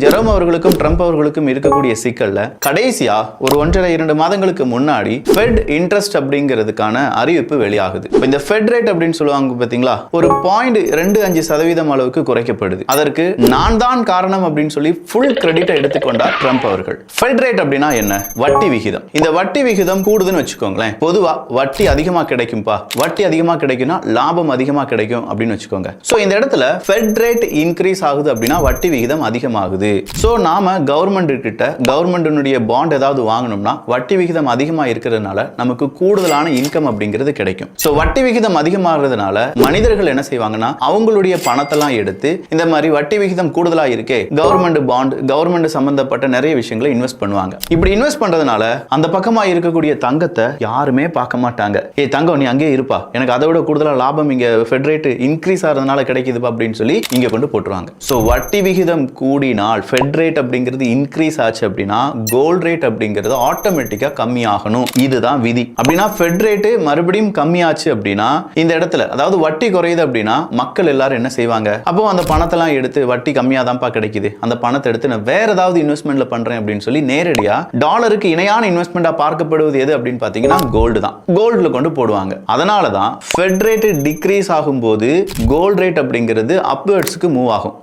Jerome அவர்களுக்கும் Trump அவர்களுக்கும் இருக்கக்கூடிய சிக்கல்ல கடைசியா ஒரு 1.5-2 மாதங்களுக்கு முன்னாடி ஃபெட் இன்ட்ரெஸ்ட் அப்படிங்கிறதுக்கான அறிவிப்பு வெளியாகுது. இந்த ஃபெட் ரேட் அப்படின்னு சொல்லுவாங்க பாத்தீங்களா, ஒரு 0.25% அளவுக்கு குறைக்கப்படுது. அதற்கு நான் தான் காரணம் அப்படின்னு சொல்லி ஃபுல் கிரெடிட் எடுத்துக்கொண்டார் ட்ரம்ப் அவர்கள். ஃபெட் ரேட் அப்படின்னா என்ன? வட்டி விகிதம். இந்த வட்டி விகிதம் கூடுதுன்னு வச்சுக்கோங்களேன். பொதுவா வட்டி அதிகமா கிடைக்கும்பா, வட்டி அதிகமா கிடைக்கும்னா லாபம் அதிகமா கிடைக்கும் அப்படின்னு வச்சுக்கோங்க. சோ இந்த இடத்துல ஃபெட் ரேட் இன்க்ரீஸ் ஆகுது அப்படின்னா வட்டி விகிதம் அதிகமாகுது. சோ நாம கவர்மெண்ட் கிட்ட கவர்மெண்ட்னுடைய பாண்ட் ஏதாவது வாங்கணும்னா வட்டி விகிதம் அதிகமா இருக்கிறதுனால நமக்கு கூடுதலான இன்கம் அப்படிங்கிறது கிடைக்கும். சோ வட்டி விகிதம் அதிகமாகிறதுனால மனிதர்கள் என்ன செய்வாங்கன்னா அவங்களுடைய பணத்தெல்லாம் எடுத்து இந்த மாதிரி வட்டி விகிதம் கூடுதலா இருக்கே கவர்மெண்ட் பாண்ட், கவர்மெண்ட் சம்பந்தப்பட்ட நிறைய விஷயங்களை இன்வெஸ்ட் பண்ணுவாங்க. இப்படி இன்வெஸ்ட் பண்றதுனால அந்த பக்கமா இருக்கக்கூடிய தங்கத்தை யாருமே பார்க்க மாட்டாங்க. ஏய் தங்கம், நீ அங்கே இருப்பா, எனக்கு அதை விட கூடுதலா லாபம் இங்க ஃபெட் ரேட் இன்க்ரீஸ் ஆகிறதுனால கிடைக்குதுப்பா அப்படின்னு சொல்லி இங்க கொண்டு போட்டுருவாங்க. சோ வட்டி விகிதம் கூடினால் ஃபெட் ரேட் அப்படிங்கிறது இன்க்ரீஸ் ஆச்சு அப்படின்னா கோல்ட் ரேட் அப்படிங்கிறது ஆட்டோமேட்டிக்கா கம்மியாகணும். இதுதான் விதி. அப்படின்னா ஃபெட் ரேட் மறுபடியும் கம்மியாச்சு அப்படின்னா இந்த இடத்துல அதாவது வட்டி குறையுது அப்படின்னா மக்கள் எல்லாரும் என்ன செய்வாங்க? அப்போ அந்த பணத்தெல்லாம் எடுத்து வட்டி கம்மியா தான்ப்பா கிடைக்குது, அந்த பணத்தை எடுத்து நான் வேற ஏதாவது இன்வெஸ்ட்மெண்ட்ல பண்றேன் அப்படின்னு சொல்லி நேரடியா டாலருக்கு இணையான இன்வெஸ்ட்மெண்டா பார்க்கப்படுவது எது அப்படின்னு பாத்தீங்கன்னா கோல்டு தான். கோல்டுல கொண்டு போடுவாங்க. அதனால தான் ஃபெட் ரேட் டிக்ரீஸ் ஆகும்போது கோல்ட் ரேட் அப்படிங்கிறது அப்வர்ட்ஸ்க்கு மூவ் ஆகும்.